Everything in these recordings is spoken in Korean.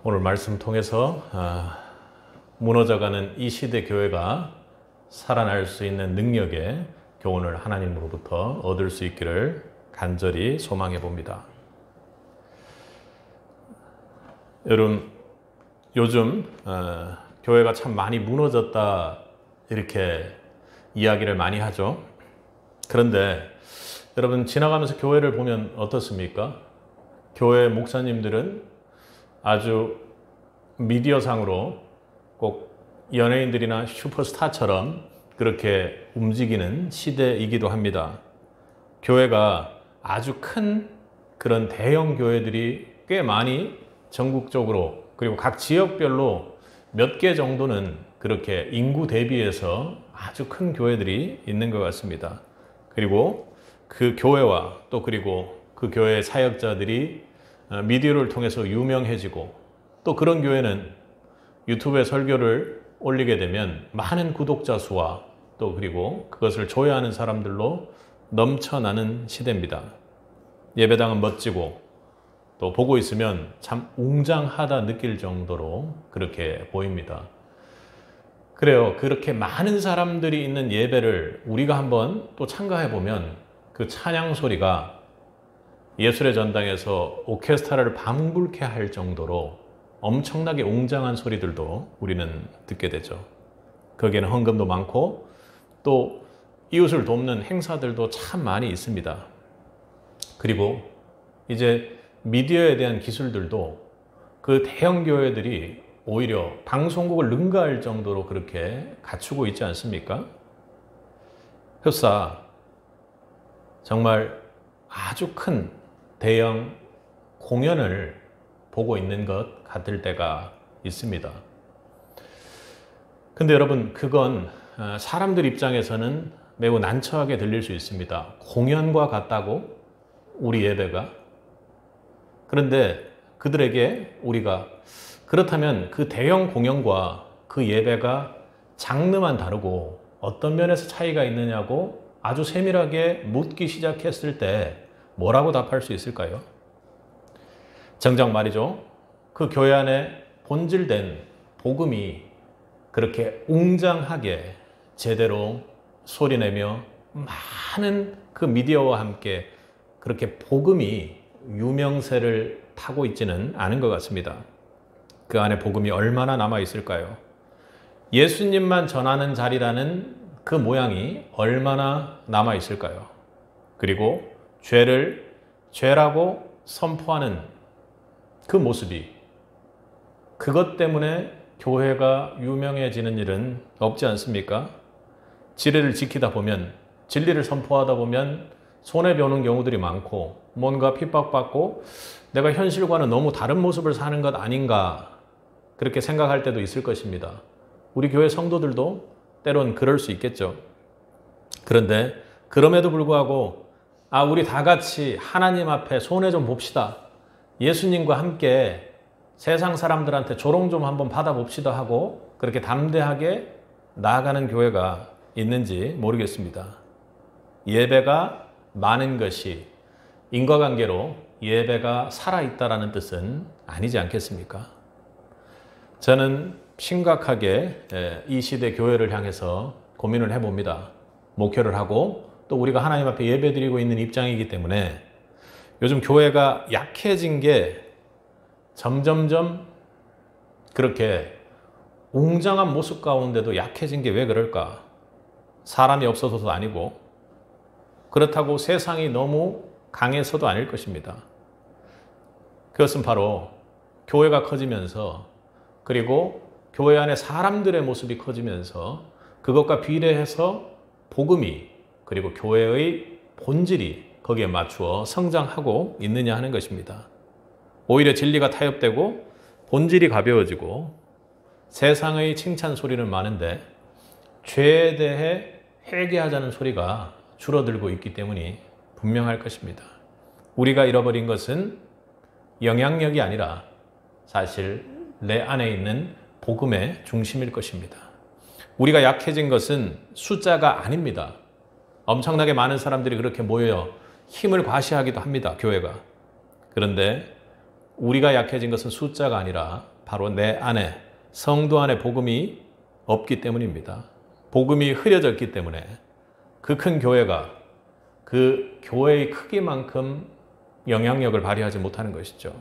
오늘 말씀 통해서 무너져가는 이 시대 교회가 살아날 수 있는 능력의 교훈을 하나님으로부터 얻을 수 있기를 간절히 소망해 봅니다. 여러분, 요즘 교회가 참 많이 무너졌다 이렇게 이야기를 많이 하죠. 그런데 여러분, 지나가면서 교회를 보면 어떻습니까? 교회 목사님들은 아주 미디어상으로 꼭 연예인들이나 슈퍼스타처럼 그렇게 움직이는 시대이기도 합니다. 교회가 아주 큰 그런 대형 교회들이 꽤 많이 전국적으로 그리고 각 지역별로 몇 개 정도는 그렇게 인구 대비해서 아주 큰 교회들이 있는 것 같습니다. 그리고 그 교회와 또 그리고 그 교회의 사역자들이 미디어를 통해서 유명해지고 또 그런 교회는 유튜브에 설교를 올리게 되면 많은 구독자 수와 또 그리고 그것을 조회하는 사람들로 넘쳐나는 시대입니다. 예배당은 멋지고 또 보고 있으면 참 웅장하다 느낄 정도로 그렇게 보입니다. 그래요. 그렇게 많은 사람들이 있는 예배를 우리가 한번 또 참가해 보면 그 찬양 소리가 예술의 전당에서 오케스트라를 방불케 할 정도로 엄청나게 웅장한 소리들도 우리는 듣게 되죠. 거기에는 헌금도 많고 또 이웃을 돕는 행사들도 참 많이 있습니다. 그리고 이제 미디어에 대한 기술들도 그 대형 교회들이 오히려 방송국을 능가할 정도로 그렇게 갖추고 있지 않습니까? 흡사 정말 아주 큰 대형 공연을 보고 있는 것 같을 때가 있습니다. 근데 여러분, 그건 사람들 입장에서는 매우 난처하게 들릴 수 있습니다. 공연과 같다고? 우리 예배가? 그런데 그들에게 우리가 그렇다면 그 대형 공연과 그 예배가 장르만 다르고 어떤 면에서 차이가 있느냐고 아주 세밀하게 묻기 시작했을 때 뭐라고 답할 수 있을까요? 정작 말이죠. 그 교회 안에 본질된 복음이 그렇게 웅장하게 제대로 소리내며 많은 그 미디어와 함께 그렇게 복음이 유명세를 타고 있지는 않은 것 같습니다. 그 안에 복음이 얼마나 남아 있을까요? 예수님만 전하는 자리라는 그 모양이 얼마나 남아 있을까요? 그리고 죄를 죄라고 선포하는 그 모습이, 그것 때문에 교회가 유명해지는 일은 없지 않습니까? 진리를 지키다 보면, 진리를 선포하다 보면 손해보는 경우들이 많고 뭔가 핍박받고 내가 현실과는 너무 다른 모습을 사는 것 아닌가 그렇게 생각할 때도 있을 것입니다. 우리 교회 성도들도 때론 그럴 수 있겠죠. 그런데 그럼에도 불구하고 우리 다 같이 하나님 앞에 손해 좀 봅시다. 예수님과 함께 세상 사람들한테 조롱 좀 한번 받아봅시다 하고 그렇게 담대하게 나아가는 교회가 있는지 모르겠습니다. 예배가 많은 것이 인과관계로 예배가 살아있다라는 뜻은 아니지 않겠습니까? 저는 심각하게 이 시대 교회를 향해서 고민을 해봅니다. 목회를 하고 또 우리가 하나님 앞에 예배드리고 있는 입장이기 때문에 요즘 교회가 약해진 게 점점점 그렇게 웅장한 모습 가운데도 약해진 게 왜 그럴까? 사람이 없어서도 아니고 그렇다고 세상이 너무 강해서도 아닐 것입니다. 그것은 바로 교회가 커지면서 그리고 교회 안에 사람들의 모습이 커지면서 그것과 비례해서 복음이 그리고 교회의 본질이 거기에 맞추어 성장하고 있느냐 하는 것입니다. 오히려 진리가 타협되고 본질이 가벼워지고 세상의 칭찬 소리는 많은데 죄에 대해 회개하자는 소리가 줄어들고 있기 때문이 분명할 것입니다. 우리가 잃어버린 것은 영향력이 아니라 사실 내 안에 있는 복음의 중심일 것입니다. 우리가 약해진 것은 숫자가 아닙니다. 엄청나게 많은 사람들이 그렇게 모여 힘을 과시하기도 합니다. 교회가. 그런데 우리가 약해진 것은 숫자가 아니라 바로 내 안에, 성도 안에 복음이 없기 때문입니다. 복음이 흐려졌기 때문에 그 큰 교회가 그 교회의 크기만큼 영향력을 발휘하지 못하는 것이죠.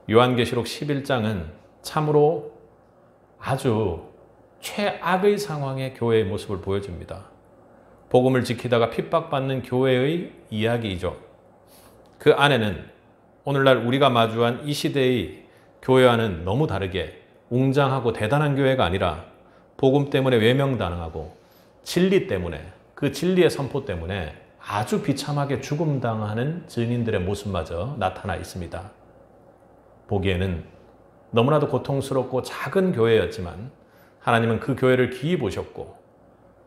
요한계시록 11장은 참으로 아주 최악의 상황의 교회의 모습을 보여줍니다. 복음을 지키다가 핍박받는 교회의 이야기이죠. 그 안에는 오늘날 우리가 마주한 이 시대의 교회와는 너무 다르게 웅장하고 대단한 교회가 아니라 복음 때문에 외면당하고 진리 때문에, 그 진리의 선포 때문에 아주 비참하게 죽음당하는 증인들의 모습마저 나타나 있습니다. 보기에는 너무나도 고통스럽고 작은 교회였지만 하나님은 그 교회를 기이 보셨고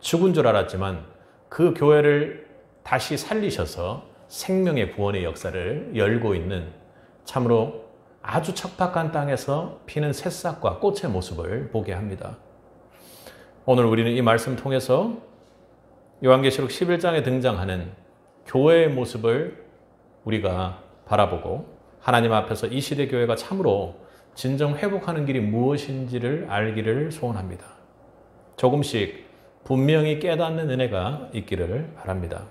죽은 줄 알았지만 그 교회를 다시 살리셔서 생명의 구원의 역사를 열고 있는 참으로 아주 척박한 땅에서 피는 새싹과 꽃의 모습을 보게 합니다. 오늘 우리는 이 말씀 통해서 요한계시록 11장에 등장하는 교회의 모습을 우리가 바라보고 하나님 앞에서 이 시대 교회가 참으로 진정 회복하는 길이 무엇인지를 알기를 소원합니다. 조금씩 분명히 깨닫는 은혜가 있기를 바랍니다.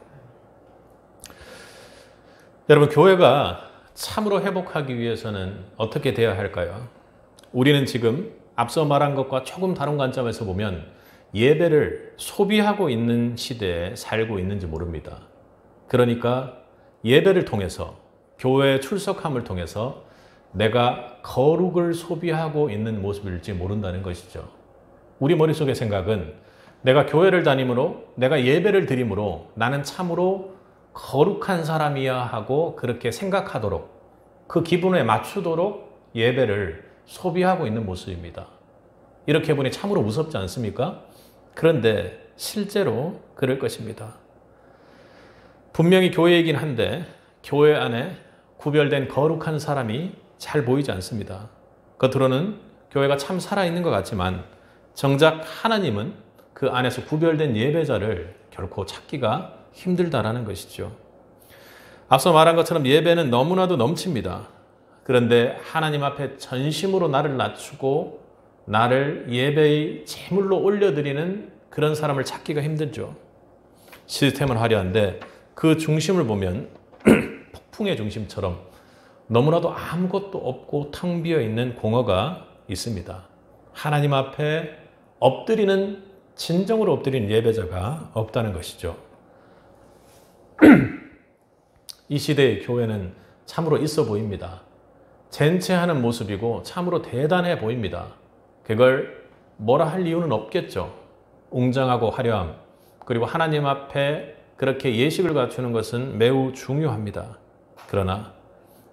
여러분, 교회가 참으로 회복하기 위해서는 어떻게 되어야 할까요? 우리는 지금 앞서 말한 것과 조금 다른 관점에서 보면 예배를 소비하고 있는 시대에 살고 있는지 모릅니다. 그러니까 예배를 통해서, 교회에 출석함을 통해서 내가 거룩을 소비하고 있는 모습일지 모른다는 것이죠. 우리 머릿속의 생각은 내가 교회를 다님으로, 내가 예배를 드림으로 나는 참으로 거룩한 사람이야 하고 그렇게 생각하도록, 그 기분에 맞추도록 예배를 소비하고 있는 모습입니다. 이렇게 보니 참으로 무섭지 않습니까? 그런데 실제로 그럴 것입니다. 분명히 교회이긴 한데 교회 안에 구별된 거룩한 사람이 잘 보이지 않습니다. 겉으로는 교회가 참 살아있는 것 같지만 정작 하나님은 그 안에서 구별된 예배자를 결코 찾기가 힘들다라는 것이죠. 앞서 말한 것처럼 예배는 너무나도 넘칩니다. 그런데 하나님 앞에 전심으로 나를 낮추고 나를 예배의 제물로 올려드리는 그런 사람을 찾기가 힘들죠. 시스템은 화려한데 그 중심을 보면 폭풍의 중심처럼 너무나도 아무것도 없고 텅 비어 있는 공허가 있습니다. 하나님 앞에 엎드리는, 진정으로 엎드리는 예배자가 없다는 것이죠. 이 시대의 교회는 참으로 있어 보입니다. 젠체하는 모습이고 참으로 대단해 보입니다. 그걸 뭐라 할 이유는 없겠죠. 웅장하고 화려함, 그리고 하나님 앞에 그렇게 예식을 갖추는 것은 매우 중요합니다. 그러나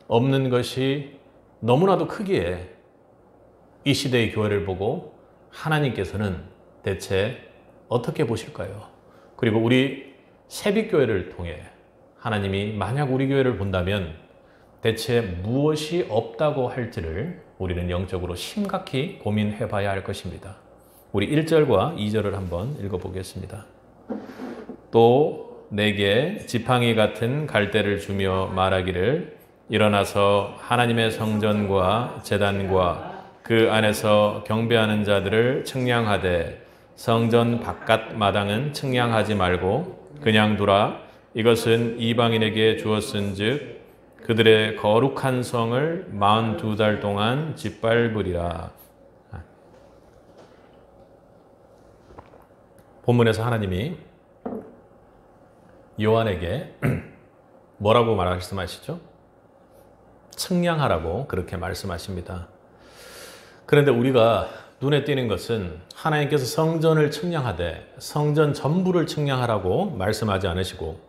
없는 것이 너무나도 크기에 이 시대의 교회를 보고 하나님께서는 대체 어떻게 보실까요? 그리고 우리 새빛교회를 통해 하나님이 만약 우리 교회를 본다면 대체 무엇이 없다고 할지를 우리는 영적으로 심각히 고민해 봐야 할 것입니다. 우리 1절과 2절을 한번 읽어보겠습니다. 또 내게 지팡이 같은 갈대를 주며 말하기를 일어나서 하나님의 성전과 제단과 그 안에서 경배하는 자들을 측량하되 성전 바깥 마당은 측량하지 말고 그냥 두라. 이것은 이방인에게 주었은즉 그들의 거룩한 성을 42달 동안 짓밟으리라. 본문에서 하나님이 요한에게 뭐라고 말씀하시죠? 측량하라고 그렇게 말씀하십니다. 그런데 우리가 눈에 띄는 것은 하나님께서 성전을 측량하되 성전 전부를 측량하라고 말씀하지 않으시고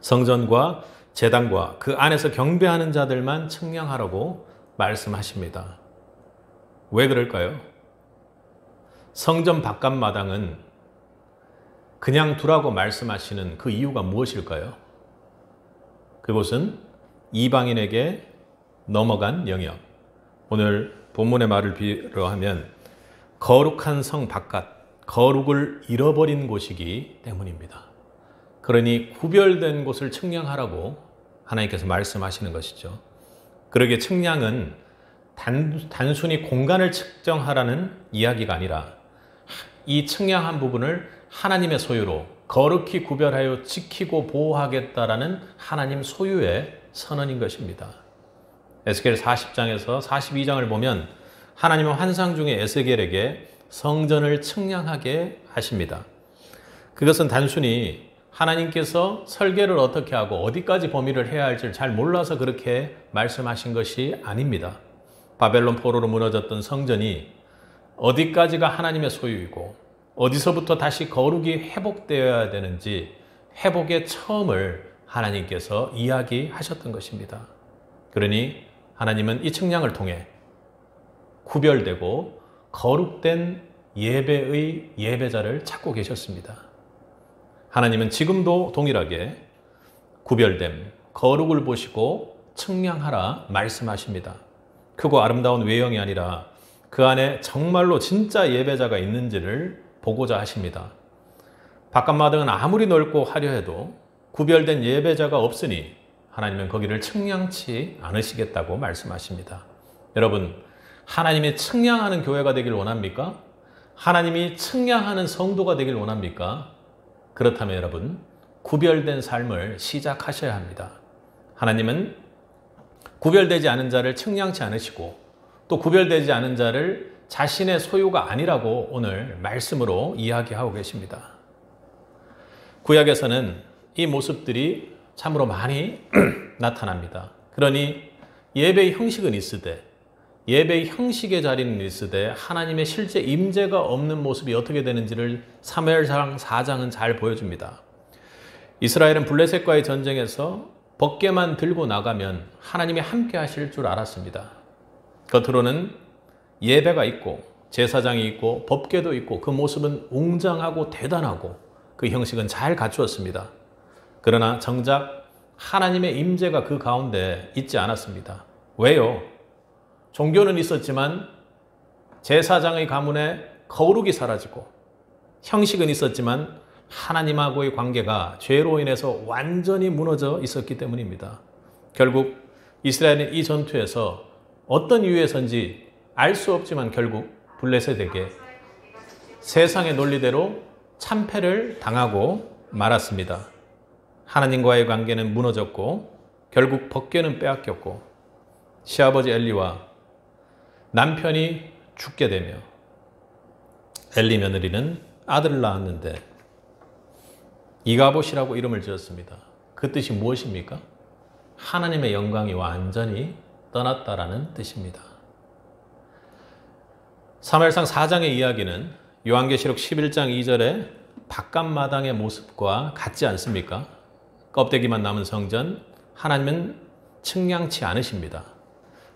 성전과 제단과 그 안에서 경배하는 자들만 측량하라고 말씀하십니다. 왜 그럴까요? 성전 바깥 마당은 그냥 두라고 말씀하시는 그 이유가 무엇일까요? 그곳은 이방인에게 넘어간 영역. 오늘 본문의 말을 빌어하면 거룩한 성 바깥, 거룩을 잃어버린 곳이기 때문입니다. 그러니 구별된 곳을 측량하라고 하나님께서 말씀하시는 것이죠. 그러기에 측량은 단순히 공간을 측정하라는 이야기가 아니라 이 측량한 부분을 하나님의 소유로 거룩히 구별하여 지키고 보호하겠다라는 하나님 소유의 선언인 것입니다. 에스겔 40장에서 42장을 보면 하나님은 환상 중에 에스겔에게 성전을 측량하게 하십니다. 그것은 단순히 하나님께서 설계를 어떻게 하고 어디까지 범위를 해야 할지를 잘 몰라서 그렇게 말씀하신 것이 아닙니다. 바벨론 포로로 무너졌던 성전이 어디까지가 하나님의 소유이고 어디서부터 다시 거룩이 회복되어야 되는지 회복의 처음을 하나님께서 이야기하셨던 것입니다. 그러니 하나님은 이 측량을 통해 구별되고 거룩된 예배의 예배자를 찾고 계셨습니다. 하나님은 지금도 동일하게 구별됨, 거룩을 보시고 측량하라 말씀하십니다. 크고 아름다운 외형이 아니라 그 안에 정말로 진짜 예배자가 있는지를 보고자 하십니다. 바깥마당은 아무리 넓고 화려해도 구별된 예배자가 없으니 하나님은 거기를 측량치 않으시겠다고 말씀하십니다. 여러분, 하나님이 측량하는 교회가 되길 원합니까? 하나님이 측량하는 성도가 되길 원합니까? 그렇다면 여러분, 구별된 삶을 시작하셔야 합니다. 하나님은 구별되지 않은 자를 측량치 않으시고 또 구별되지 않은 자를 자신의 소유가 아니라고 오늘 말씀으로 이야기하고 계십니다. 구약에서는 이 모습들이 참으로 많이 나타납니다. 그러니 예배의 형식은 있으되 예배의 형식의 자리는 있으되 하나님의 실제 임재가 없는 모습이 어떻게 되는지를 사무엘상 4장은 잘 보여줍니다. 이스라엘은 블레셋과의 전쟁에서 벗개만 들고 나가면 하나님이 함께 하실 줄 알았습니다. 겉으로는 예배가 있고 제사장이 있고 법궤도 있고 그 모습은 웅장하고 대단하고 그 형식은 잘 갖추었습니다. 그러나 정작 하나님의 임재가 그 가운데 있지 않았습니다. 왜요? 종교는 있었지만 제사장의 가문에 거룩이 사라지고 형식은 있었지만 하나님하고의 관계가 죄로 인해서 완전히 무너져 있었기 때문입니다. 결국 이스라엘은 이 전투에서 어떤 이유에서인지 알 수 없지만 결국 블레셋에게 세상의 논리대로 참패를 당하고 말았습니다. 하나님과의 관계는 무너졌고 결국 법궤는 빼앗겼고 시아버지 엘리와 남편이 죽게 되며 엘리 며느리는 아들을 낳았는데 이가봇이라고 이름을 지었습니다. 그 뜻이 무엇입니까? 하나님의 영광이 완전히 떠났다라는 뜻입니다. 사무엘상 4장의 이야기는 요한계시록 11장 2절의 바깥마당의 모습과 같지 않습니까? 껍데기만 남은 성전, 하나님은 측량치 않으십니다.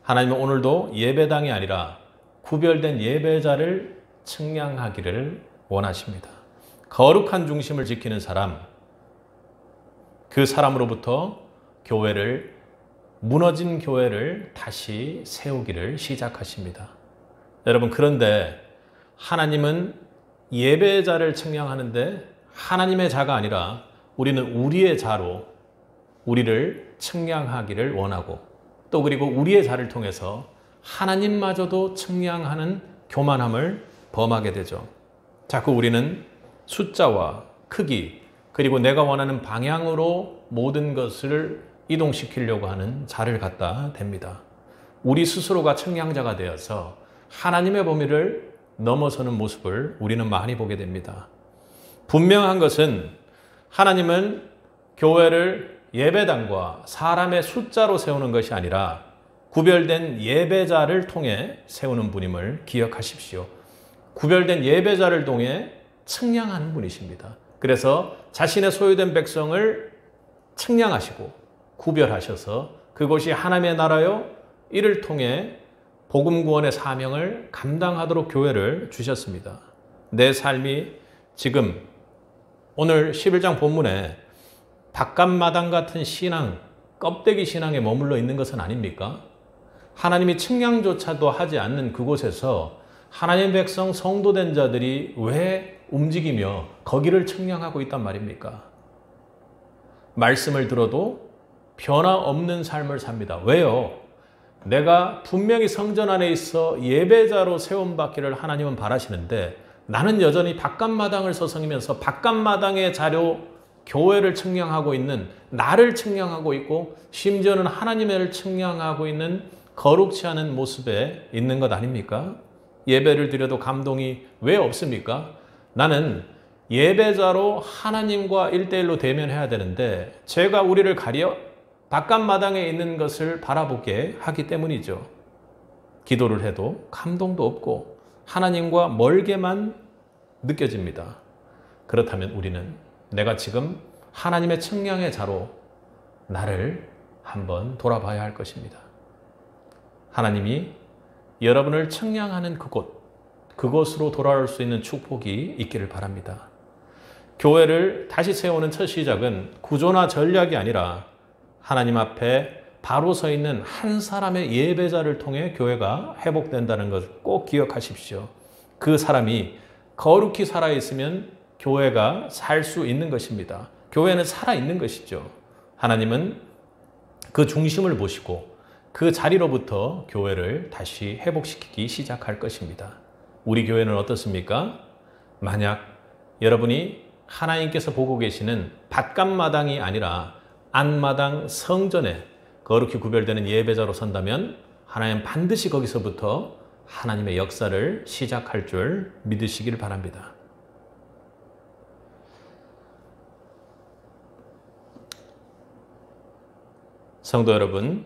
하나님은 오늘도 예배당이 아니라 구별된 예배자를 측량하기를 원하십니다. 거룩한 중심을 지키는 사람, 그 사람으로부터 교회를, 무너진 교회를 다시 세우기를 시작하십니다. 여러분, 그런데 하나님은 예배자를 측량하는데 하나님의 자가 아니라 우리는 우리의 자로 우리를 측량하기를 원하고 또 그리고 우리의 자를 통해서 하나님마저도 측량하는 교만함을 범하게 되죠. 자꾸 우리는 숫자와 크기 그리고 내가 원하는 방향으로 모든 것을 이동시키려고 하는 자를 갖다 댑니다. 우리 스스로가 측량자가 되어서 하나님의 범위를 넘어서는 모습을 우리는 많이 보게 됩니다. 분명한 것은 하나님은 교회를 예배당과 사람의 숫자로 세우는 것이 아니라 구별된 예배자를 통해 세우는 분임을 기억하십시오. 구별된 예배자를 통해 측량하는 분이십니다. 그래서 자신의 소유된 백성을 측량하시고 구별하셔서 그것이 하나님의 나라요 이를 통해 복음 구원의 사명을 감당하도록 교회를 주셨습니다. 내 삶이 지금 오늘 11장 본문에 바깥마당 같은 신앙, 껍데기 신앙에 머물러 있는 것은 아닙니까? 하나님이 측량조차도 하지 않는 그곳에서 하나님의 백성 성도된 자들이 왜 움직이며 거기를 측량하고 있단 말입니까? 말씀을 들어도 변화 없는 삶을 삽니다. 왜요? 내가 분명히 성전 안에 있어 예배자로 세움받기를 하나님은 바라시는데 나는 여전히 바깥마당을 서성이면서 바깥마당의 자료 교회를 측량하고 있는, 나를 측량하고 있고 심지어는 하나님을 측량하고 있는 거룩치 않은 모습에 있는 것 아닙니까? 예배를 드려도 감동이 왜 없습니까? 나는 예배자로 하나님과 1대1로 대면해야 되는데 제가 우리를 가려 바깥마당에 있는 것을 바라보게 하기 때문이죠. 기도를 해도 감동도 없고 하나님과 멀게만 느껴집니다. 그렇다면 우리는 내가 지금 하나님의 측량의 자로 나를 한번 돌아봐야 할 것입니다. 하나님이 여러분을 측량하는 그곳으로 돌아올 수 있는 축복이 있기를 바랍니다. 교회를 다시 세우는 첫 시작은 구조나 전략이 아니라 하나님 앞에 바로 서 있는 한 사람의 예배자를 통해 교회가 회복된다는 것을 꼭 기억하십시오. 그 사람이 거룩히 살아있으면 교회가 살 수 있는 것입니다. 교회는 살아있는 것이죠. 하나님은 그 중심을 보시고 그 자리로부터 교회를 다시 회복시키기 시작할 것입니다. 우리 교회는 어떻습니까? 만약 여러분이 하나님께서 보고 계시는 바깥마당이 아니라 안마당 성전에 거룩히 구별되는 예배자로 선다면 하나님 반드시 거기서부터 하나님의 역사를 시작할 줄 믿으시길 바랍니다. 성도 여러분,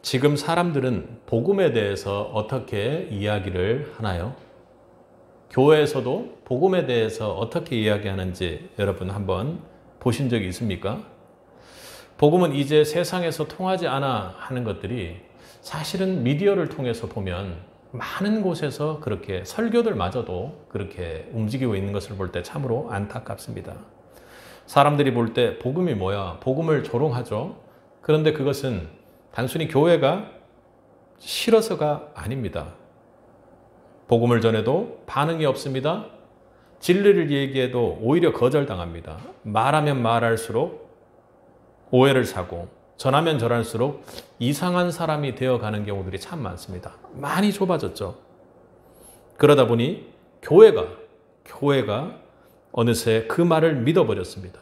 지금 사람들은 복음에 대해서 어떻게 이야기를 하나요? 교회에서도 복음에 대해서 어떻게 이야기하는지 여러분 한번 보신 적이 있습니까? 복음은 이제 세상에서 통하지 않아 하는 것들이 사실은 미디어를 통해서 보면 많은 곳에서 그렇게 설교들마저도 그렇게 움직이고 있는 것을 볼 때 참으로 안타깝습니다. 사람들이 볼 때 복음이 뭐야? 복음을 조롱하죠. 그런데 그것은 단순히 교회가 싫어서가 아닙니다. 복음을 전해도 반응이 없습니다. 진리를 얘기해도 오히려 거절당합니다. 말하면 말할수록 오해를 사고 전하면 전할수록 이상한 사람이 되어가는 경우들이 참 많습니다. 많이 좁아졌죠. 그러다 보니 교회가 어느새 그 말을 믿어버렸습니다.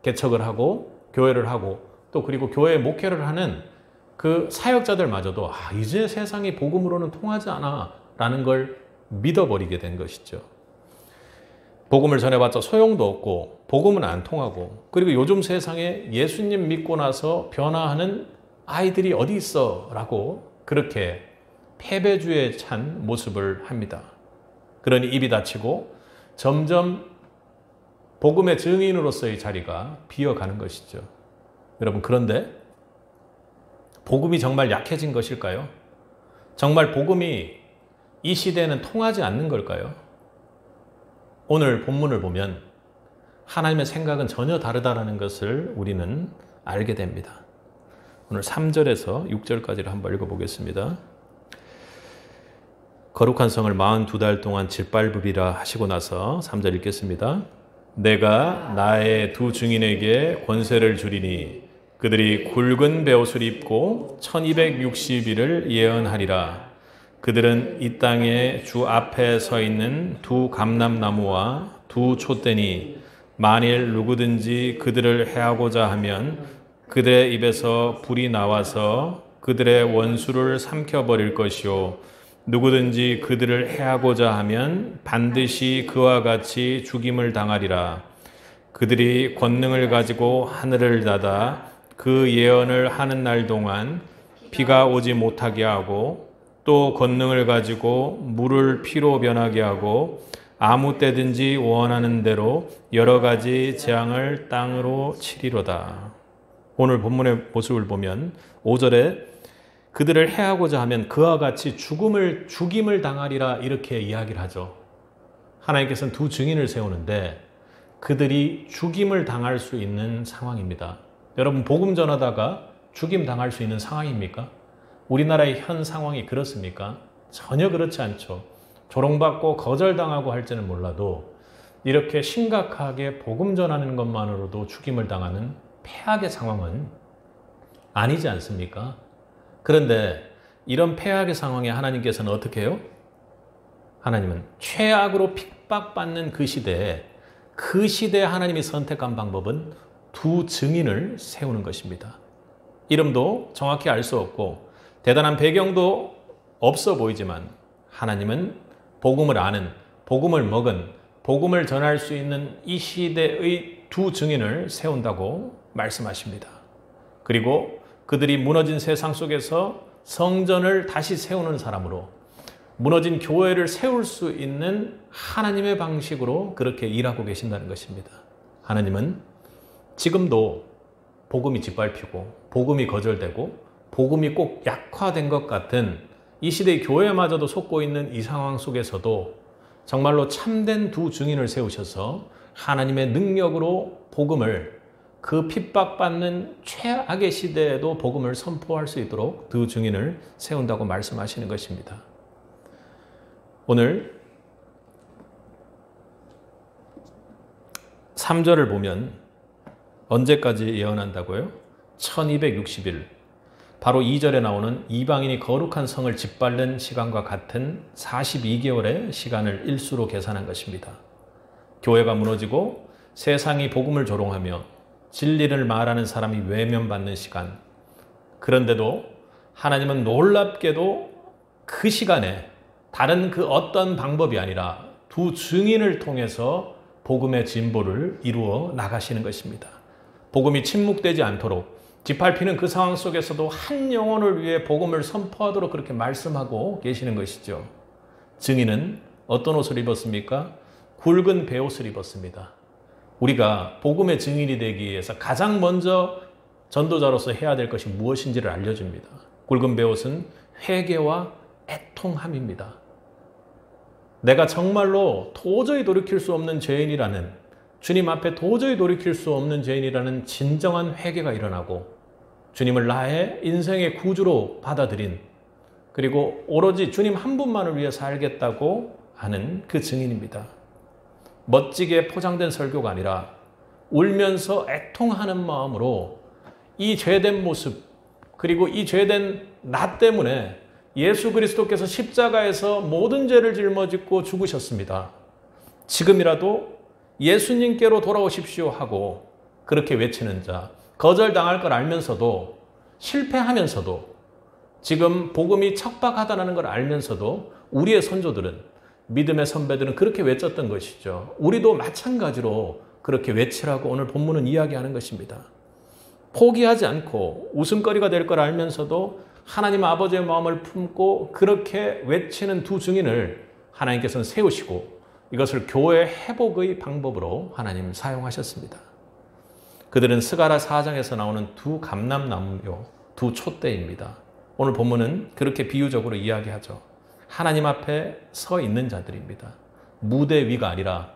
개척을 하고 교회를 하고 또 그리고 교회 목회를 하는 그 사역자들마저도 이제 세상이 복음으로는 통하지 않아 라는 걸 믿어버리게 된 것이죠. 복음을 전해봤자 소용도 없고 복음은 안 통하고 그리고 요즘 세상에 예수님 믿고 나서 변화하는 아이들이 어디 있어 라고 그렇게 패배주의에 찬 모습을 합니다. 그러니 입이 닫히고 점점 복음의 증인으로서의 자리가 비어가는 것이죠. 여러분, 그런데 복음이 정말 약해진 것일까요? 정말 복음이 이 시대에는 통하지 않는 걸까요? 오늘 본문을 보면 하나님의 생각은 전혀 다르다는 것을 우리는 알게 됩니다. 오늘 3절에서 6절까지를 한번 읽어보겠습니다. 거룩한 성을 42달 동안 짓밟으리라 하시고 나서 3절 읽겠습니다. 내가 나의 두 증인에게 권세를 주리니 그들이 굵은 베옷을 입고 1260일을 예언하리라. 그들은 이 땅에 주 앞에 서 있는 두 감람나무와 두 촛대니 만일 누구든지 그들을 해하고자 하면 그들의 입에서 불이 나와서 그들의 원수를 삼켜버릴 것이요 누구든지 그들을 해하고자 하면 반드시 그와 같이 죽임을 당하리라. 그들이 권능을 가지고 하늘을 닫아 그 예언을 하는 날 동안 비가 오지 못하게 하고 또 권능을 가지고 물을 피로 변하게 하고 아무 때든지 원하는 대로 여러 가지 재앙을 땅으로 치리로다. 오늘 본문의 모습을 보면 5절에 그들을 해하고자 하면 그와 같이 죽임을 당하리라 이렇게 이야기를 하죠. 하나님께서는 두 증인을 세우는데 그들이 죽임을 당할 수 있는 상황입니다. 여러분, 복음 전하다가 죽임 당할 수 있는 상황입니까? 우리나라의 현 상황이 그렇습니까? 전혀 그렇지 않죠. 조롱받고 거절당하고 할지는 몰라도 이렇게 심각하게 복음 전하는 것만으로도 죽임을 당하는 폐악의 상황은 아니지 않습니까? 그런데 이런 폐악의 상황에 하나님께서는 어떻게 해요? 하나님은 최악으로 핍박받는 그 시대에 하나님이 선택한 방법은 두 증인을 세우는 것입니다. 이름도 정확히 알 수 없고 대단한 배경도 없어 보이지만 하나님은 복음을 아는, 복음을 먹은, 복음을 전할 수 있는 이 시대의 두 증인을 세운다고 말씀하십니다. 그리고 그들이 무너진 세상 속에서 성전을 다시 세우는 사람으로 무너진 교회를 세울 수 있는 하나님의 방식으로 그렇게 일하고 계신다는 것입니다. 하나님은 지금도 복음이 짓밟히고 복음이 거절되고 복음이 꼭 약화된 것 같은 이 시대의 교회마저도 속고 있는 이 상황 속에서도 정말로 참된 두 증인을 세우셔서 하나님의 능력으로 복음을 그 핍박받는 최악의 시대에도 복음을 선포할 수 있도록 두 증인을 세운다고 말씀하시는 것입니다. 오늘 3절을 보면 언제까지 예언한다고요? 1260일. 바로 2절에 나오는 이방인이 거룩한 성을 짓밟는 시간과 같은 42개월의 시간을 일수로 계산한 것입니다. 교회가 무너지고 세상이 복음을 조롱하며 진리를 말하는 사람이 외면받는 시간. 그런데도 하나님은 놀랍게도 그 시간에 다른 그 어떤 방법이 아니라 두 증인을 통해서 복음의 진보를 이루어 나가시는 것입니다. 복음이 침묵되지 않도록 짓밟히는 그 상황 속에서도 한 영혼을 위해 복음을 선포하도록 그렇게 말씀하고 계시는 것이죠. 증인은 어떤 옷을 입었습니까? 굵은 베옷을 입었습니다. 우리가 복음의 증인이 되기 위해서 가장 먼저 전도자로서 해야 될 것이 무엇인지를 알려줍니다. 굵은 베옷은 회개와 애통함입니다. 내가 정말로 도저히 돌이킬 수 없는 죄인이라는, 주님 앞에 도저히 돌이킬 수 없는 죄인이라는 진정한 회개가 일어나고 주님을 나의 인생의 구주로 받아들인, 그리고 오로지 주님 한 분만을 위해 살겠다고 하는 그 증인입니다. 멋지게 포장된 설교가 아니라 울면서 애통하는 마음으로 이 죄된 모습, 그리고 이 죄된 나 때문에 예수 그리스도께서 십자가에서 모든 죄를 짊어지고 죽으셨습니다. 지금이라도 예수님께로 돌아오십시오 하고 그렇게 외치는 자, 거절당할 걸 알면서도, 실패하면서도, 지금 복음이 척박하다는 걸 알면서도 우리의 선조들은, 믿음의 선배들은 그렇게 외쳤던 것이죠. 우리도 마찬가지로 그렇게 외치라고 오늘 본문은 이야기하는 것입니다. 포기하지 않고 웃음거리가 될 걸 알면서도 하나님 아버지의 마음을 품고 그렇게 외치는 두 증인을 하나님께서는 세우시고 이것을 교회 회복의 방법으로 하나님 사용하셨습니다. 그들은 스가랴 4장에서 나오는 두 감람나무요, 두 촛대입니다. 오늘 본문은 그렇게 비유적으로 이야기하죠. 하나님 앞에 서 있는 자들입니다. 무대 위가 아니라,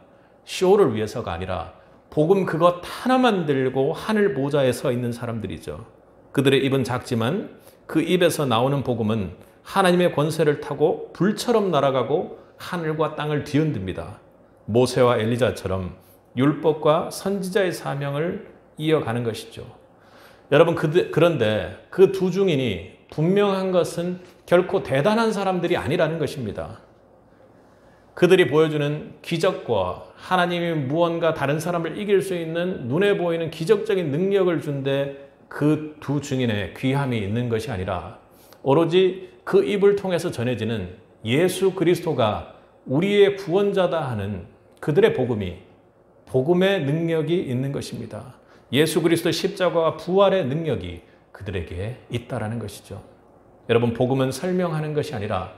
쇼를 위해서가 아니라 복음 그것 하나만 들고 하늘 보좌에 서 있는 사람들이죠. 그들의 입은 작지만 그 입에서 나오는 복음은 하나님의 권세를 타고 불처럼 날아가고 하늘과 땅을 뒤흔듭니다. 모세와 엘리자처럼 율법과 선지자의 사명을 이어가는 것이죠. 여러분, 그런데 그 두 증인이 분명한 것은 결코 대단한 사람들이 아니라는 것입니다. 그들이 보여주는 기적과 하나님이 무언가 다른 사람을 이길 수 있는 눈에 보이는 기적적인 능력을 준데 그 두 증인의 귀함이 있는 것이 아니라 오로지 그 입을 통해서 전해지는 예수 그리스도가 우리의 구원자다 하는 그들의 복음의 능력이 있는 것입니다. 예수 그리스도의 십자가와 부활의 능력이 그들에게 있다라는 것이죠. 여러분, 복음은 설명하는 것이 아니라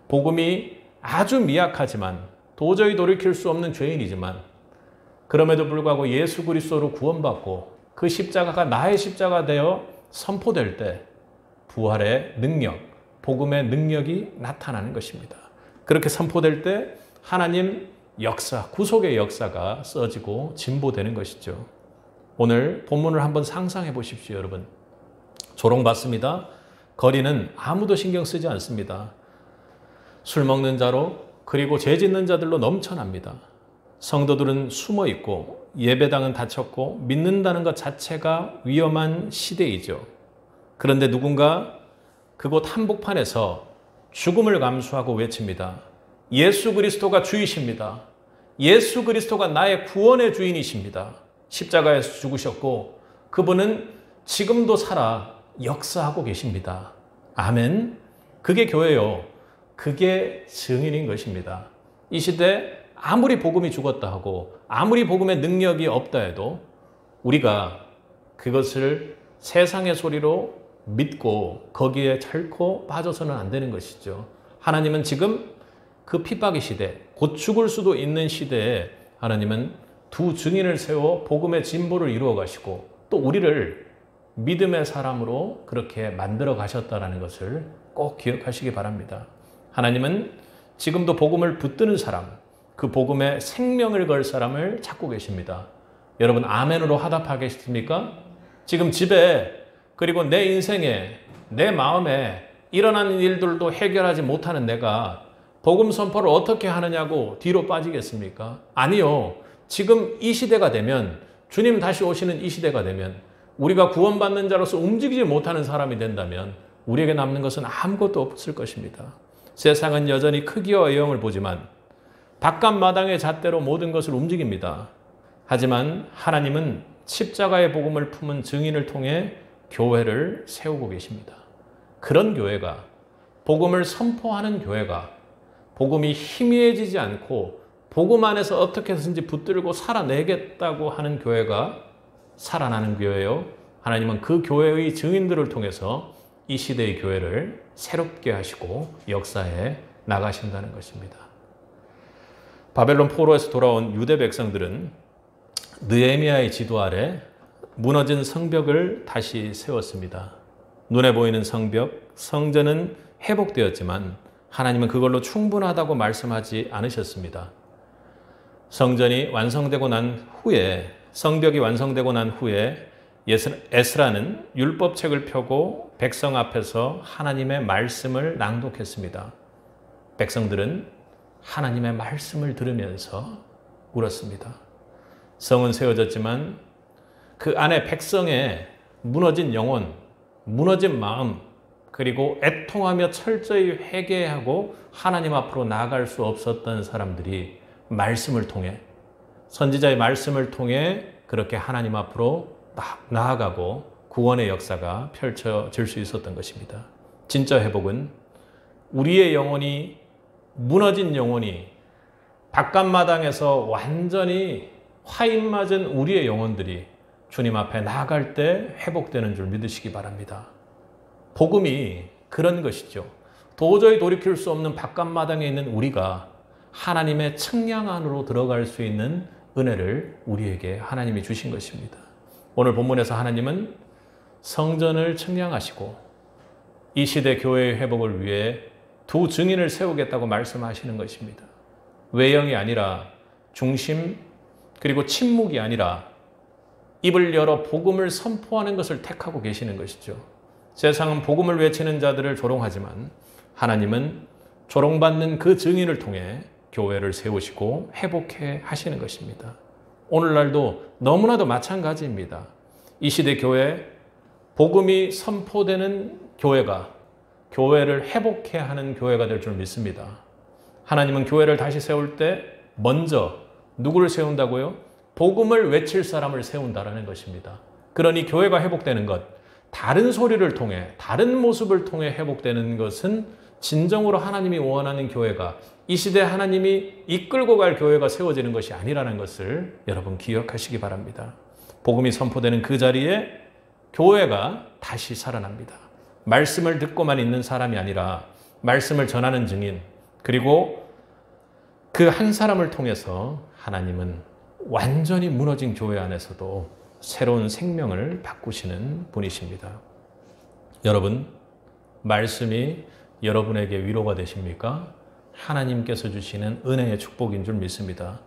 복음이 아주 미약하지만 도저히 돌이킬 수 없는 죄인이지만 그럼에도 불구하고 예수 그리스도로 구원받고 그 십자가가 나의 십자가 되어 선포될 때 부활의 능력, 복음의 능력이 나타나는 것입니다. 그렇게 선포될 때 하나님 역사, 구속의 역사가 써지고 진보되는 것이죠. 오늘 본문을 한번 상상해 보십시오, 여러분. 조롱받습니다. 거리는 아무도 신경 쓰지 않습니다. 술 먹는 자로, 그리고 죄 짓는 자들로 넘쳐납니다. 성도들은 숨어 있고 예배당은 닫혔고 믿는다는 것 자체가 위험한 시대이죠. 그런데 누군가 그곳 한복판에서 죽음을 감수하고 외칩니다. 예수 그리스도가 주이십니다. 예수 그리스도가 나의 구원의 주인이십니다. 십자가에서 죽으셨고 그분은 지금도 살아 역사하고 계십니다. 아멘. 그게 교회요. 그게 증인인 것입니다. 이 시대 아무리 복음이 죽었다 하고 아무리 복음의 능력이 없다 해도 우리가 그것을 세상의 소리로 믿고 거기에 결코 빠져서는 안 되는 것이죠. 하나님은 지금 그 핍박의 시대, 곧 죽을 수도 있는 시대에 하나님은 두 증인을 세워 복음의 진보를 이루어 가시고 또 우리를 믿음의 사람으로 그렇게 만들어 가셨다는 것을 꼭 기억하시기 바랍니다. 하나님은 지금도 복음을 붙드는 사람, 그 복음에 생명을 걸 사람을 찾고 계십니다. 여러분 아멘으로 화답하겠습니까? 지금 집에 그리고 내 인생에 내 마음에 일어나는 일들도 해결하지 못하는 내가 복음 선포를 어떻게 하느냐고 뒤로 빠지겠습니까? 아니요. 지금 이 시대가 되면 주님 다시 오시는 이 시대가 되면 우리가 구원받는 자로서 움직이지 못하는 사람이 된다면 우리에게 남는 것은 아무것도 없을 것입니다. 세상은 여전히 크기와 외형을 보지만 바깥마당의 잣대로 모든 것을 움직입니다. 하지만 하나님은 십자가의 복음을 품은 증인을 통해 교회를 세우고 계십니다. 그런 교회가, 복음을 선포하는 교회가 복음이 희미해지지 않고 복음 안에서 어떻게 해서든지 붙들고 살아내겠다고 하는 교회가 살아나는 교회요. 하나님은 그 교회의 증인들을 통해서 이 시대의 교회를 새롭게 하시고 역사에 나가신다는 것입니다. 바벨론 포로에서 돌아온 유대 백성들은 느헤미야의 지도 아래 무너진 성벽을 다시 세웠습니다. 눈에 보이는 성벽, 성전은 회복되었지만 하나님은 그걸로 충분하다고 말씀하지 않으셨습니다. 성전이 완성되고 난 후에, 성벽이 완성되고 난 후에 에스라는 율법책을 펴고 백성 앞에서 하나님의 말씀을 낭독했습니다. 백성들은 하나님의 말씀을 들으면서 울었습니다. 성은 세워졌지만 그 안에 백성의 무너진 영혼, 무너진 마음, 그리고 애통하며 철저히 회개하고 하나님 앞으로 나아갈 수 없었던 사람들이 말씀을 통해, 선지자의 말씀을 통해 그렇게 하나님 앞으로 나아가고 구원의 역사가 펼쳐질 수 있었던 것입니다. 진짜 회복은 우리의 영혼이, 무너진 영혼이 바깥마당에서 완전히 화인 맞은 우리의 영혼들이 주님 앞에 나아갈 때 회복되는 줄 믿으시기 바랍니다. 복음이 그런 것이죠. 도저히 돌이킬 수 없는 바깥마당에 있는 우리가 하나님의 측량 안으로 들어갈 수 있는 은혜를 우리에게 하나님이 주신 것입니다. 오늘 본문에서 하나님은 성전을 측량하시고 이 시대 교회의 회복을 위해 두 증인을 세우겠다고 말씀하시는 것입니다. 외형이 아니라 중심, 그리고 침묵이 아니라 입을 열어 복음을 선포하는 것을 택하고 계시는 것이죠. 세상은 복음을 외치는 자들을 조롱하지만 하나님은 조롱받는 그 증인을 통해 교회를 세우시고 회복해 하시는 것입니다. 오늘날도 너무나도 마찬가지입니다. 이 시대 교회, 복음이 선포되는 교회가 교회를 회복해 하는 교회가 될 줄 믿습니다. 하나님은 교회를 다시 세울 때 먼저 누구를 세운다고요? 복음을 외칠 사람을 세운다라는 것입니다. 그러니 교회가 회복되는 것, 다른 소리를 통해, 다른 모습을 통해 회복되는 것은 진정으로 하나님이 원하는 교회가, 이 시대 하나님이 이끌고 갈 교회가 세워지는 것이 아니라는 것을 여러분 기억하시기 바랍니다. 복음이 선포되는 그 자리에 교회가 다시 살아납니다. 말씀을 듣고만 있는 사람이 아니라 말씀을 전하는 증인, 그리고 그 한 사람을 통해서 하나님은 완전히 무너진 교회 안에서도 새로운 생명을 바꾸시는 분이십니다. 여러분, 말씀이 여러분에게 위로가 되십니까? 하나님께서 주시는 은혜의 축복인 줄 믿습니다.